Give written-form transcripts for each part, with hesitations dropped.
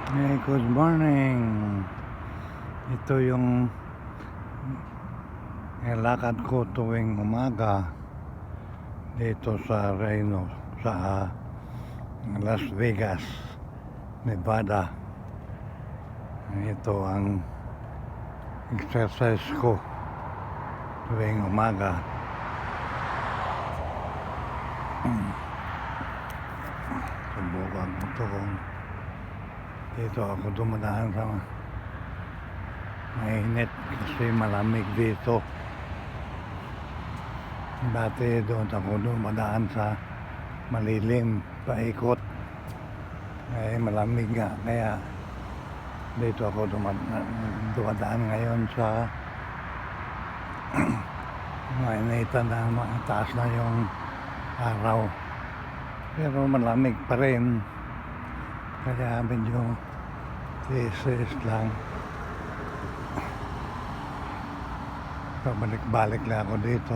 Hey, good morning. Ito yung lakad ko tuwing umaga dito sa Reno, sa Las Vegas, Nevada. Ito ang exercise ko tuwing umaga. Subukan ko ito kung dito ako dumadaan sa mainit kasi malamig dito. Dati doon ako dumadaan sa malilim, paikot. Malamig nga, kaya dito ako dumadaan ngayon sa mainitan na mataas na yung araw. Pero malamig pa rin. Kaya medyo tiis lang. Pabalik-balik lang ako dito.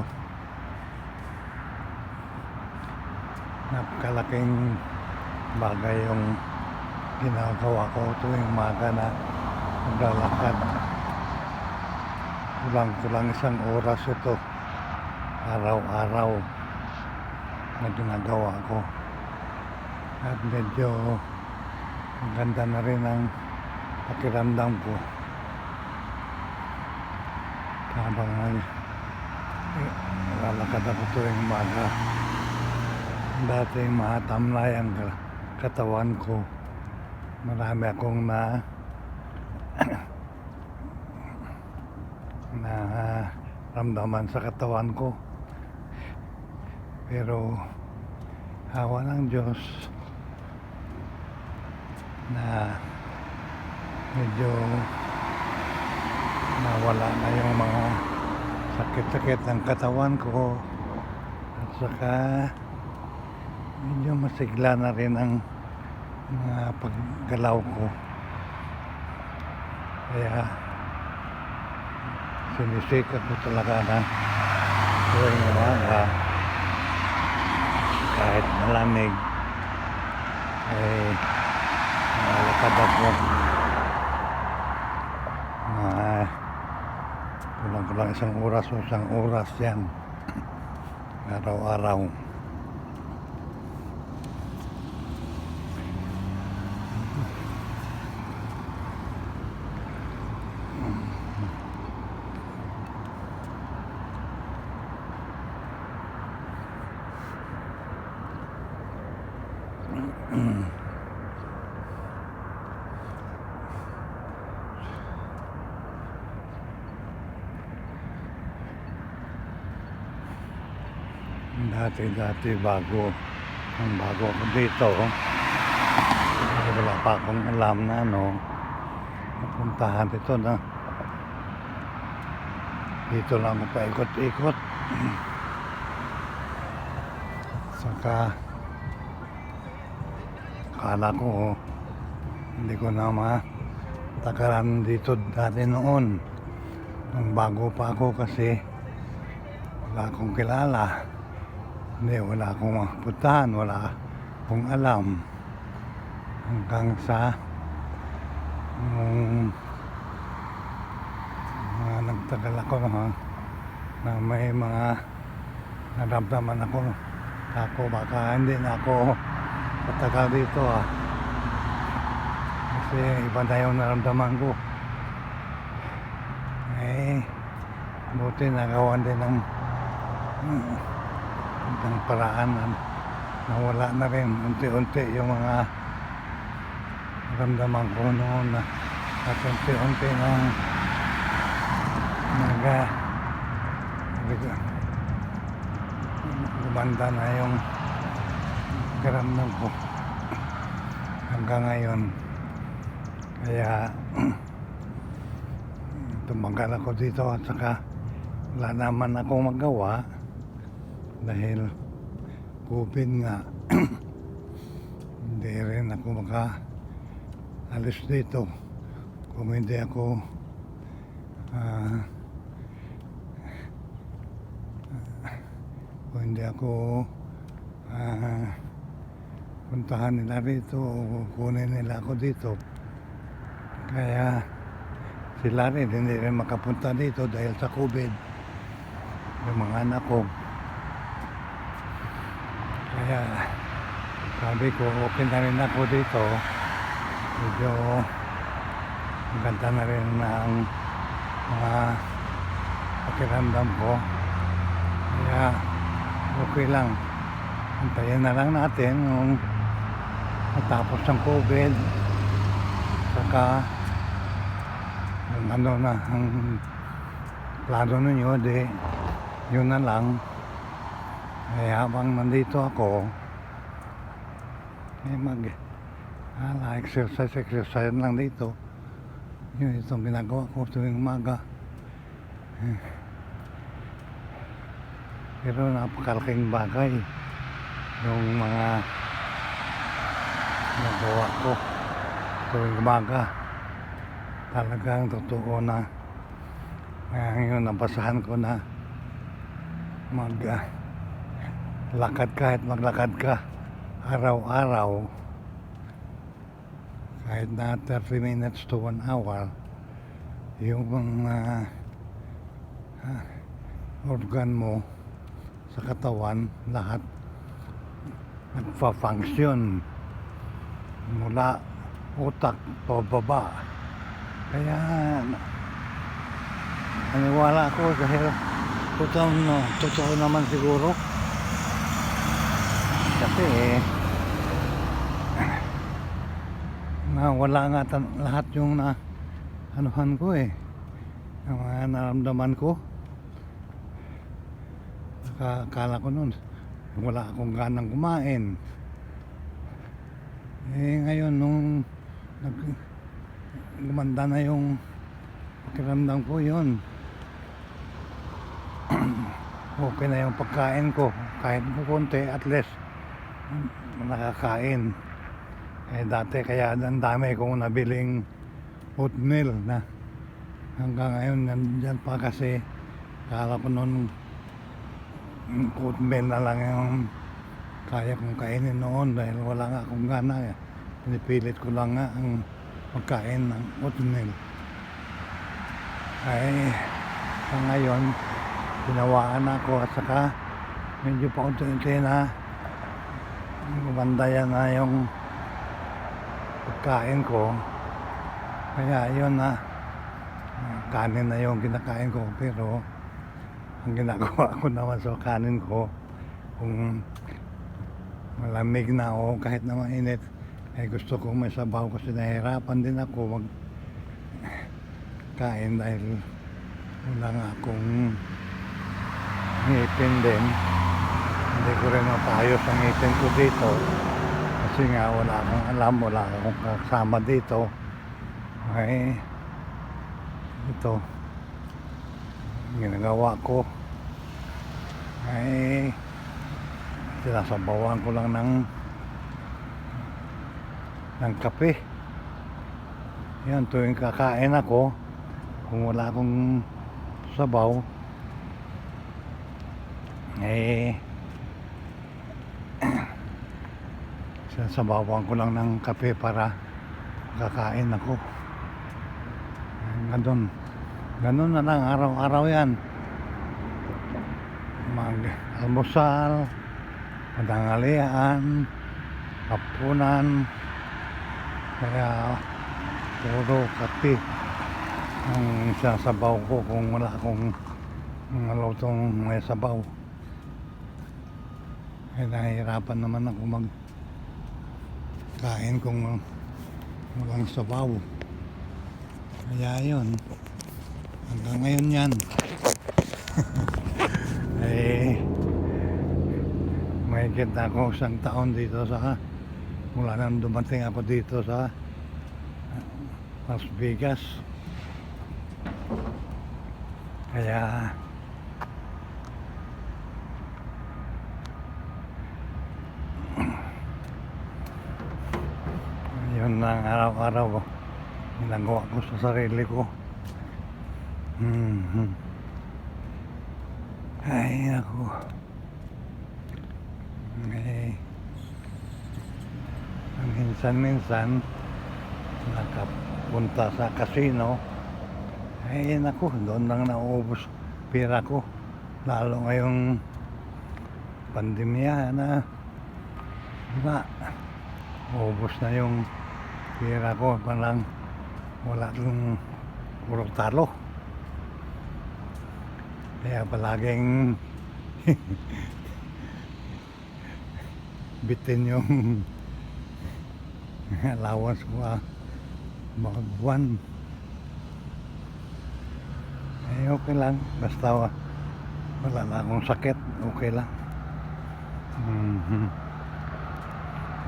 Napakalaking bagay yung ginagawa ko tuwing umaga na maglalakad. Kulang-kulang isang oras ito araw-araw na ginagawa ko. At medyo ang ganda na rin ang pakiramdam ko habang lalakad ako tuwing umaga. Dati matamlay ang katawan ko. Marami akong ramdaman sa katawan ko. Pero awa ng Diyos na medyo nawala na yung mga sakit-sakit ng katawan ko, at saka medyo masigla na rin ang mga paggalaw ko. Kaya sinisikap ko talaga na tuwing umaga kahit malamig lakad ako. Kulang-kulang isang oras yan araw-araw. Dati bago ako dito, wala pa akong alam na napuntahan dito na dito lang ako paikot-ikot. Saka akala ko hindi ko na matakaran dito dati noon nung bago pa ako, kasi wala akong kilala. Wala akong mapuntahan, wala akong alam. Hanggang sa nagtagal ako na may mga naramdaman ako baka hindi na ako patagal dito kasi iba na yung naramdaman ko. Buti nagawan din ng paraan na nawala na rin unti-unti yung mga naramdaman ko noon, at unti-unti nang gumanda na yung karamdam ko hanggang ngayon. Kaya tumagal ako dito, at saka wala naman akong magawa dahil COVID nga. Hindi rin ako alis dito kung hindi ako puntahan nila rito o kunin nila ako dito. Kaya sila rin hindi rin makapunta dito dahil sa COVID. Yung mga anak ko. Kaya sabi ko okay na rin ako dito. Medyo maganda na rin ang mga pakiramdam ko. Kaya okay lang. Antayin na lang natin yung matapos ng COVID. Saka yung ano na ang plano ninyo, di yun na lang. Habang nandito ako exercise lang dito. Yun itong ginagawa ko tuwing umaga. Pero napakalaking bagay yung mga nagawa ko tuwing umaga. Talagang totoo na ngayon nabasahan ko na lakad kahit maglakad ka araw-araw kahit na 30 minutes to 1 hour yung mga organ mo sa katawan lahat nagpa-function mula utak pababa. Kaya naniwala ako dahil totoo naman siguro. Kasi wala nga lahat yung anuhan ko yung mga naramdaman ko. Akala ko nun wala akong ganang kumain. Ngayon nung gumanda na yung pakiramdam ko, yun okay na yung pagkain ko kahit konti, at least nakakain. Dati kaya ang dami kong nabiling oatmeal na hanggang ngayon nandyan pa kasi kala ko nun oatmeal na lang yung kaya kong kainin noon dahil wala nga akong gana. Pinipilit ko lang nga ang pagkain ng oatmeal. Sa ngayon pinawaan ako at saka medyo paunti-unti na bandayan na yung pagkain ko. Kaya yun kanin na yung kinakain ko, pero ang ginagawa ko naman sa kanin ko, kung malamig na o kahit na mainit, gusto ko may sabaw kasi nahihirapan din ako magkain dahil wala nga akong ngipin din. Hindi ko rin mapayos ang ngipin ko dito kasi nga wala akong alam, wala akong kasama dito. Ito ginagawa ko sinasabawan ko lang ng kape. Yan, tuwing kakain ako, kung wala akong sabaw, sinasabawan ko lang ng kape para kakain ako. Ganun na lang araw-araw yan. Mag-almusal, pananghalian, hapunan, kaya puro kape ang sasabaw ko kung wala akong lutong may sabaw. Nahihirapan naman ako magkain kung walang sabaw. Kaya yun, hanggang ngayon yan. Mahigit na ako 1 taon dito mula nang dumating ako dito sa Las Vegas. Kaya yun lang araw-araw ginagawa ko sa sarili ko. Ay ako, minsan nakapunta sa casino. Eh naku, doon lang nauubos pera ko. Lalo ngayong pandemya na, di ba? Ubos na yung pera ko, parang wala yung puro talo. Kaya palaging bitin yung allowance ko mga buwan. Eh okay lang, basta wala na akong sakit, okay lang.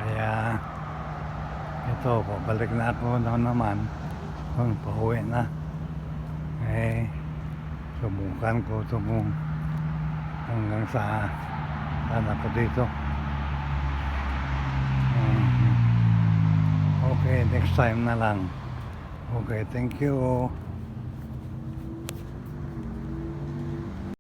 Kaya ito, pabalik na ako naman kung pauwi na. Eh subukan ko ito kung hanggang saan ako dito. Okay, next time na lang. Okay, thank you.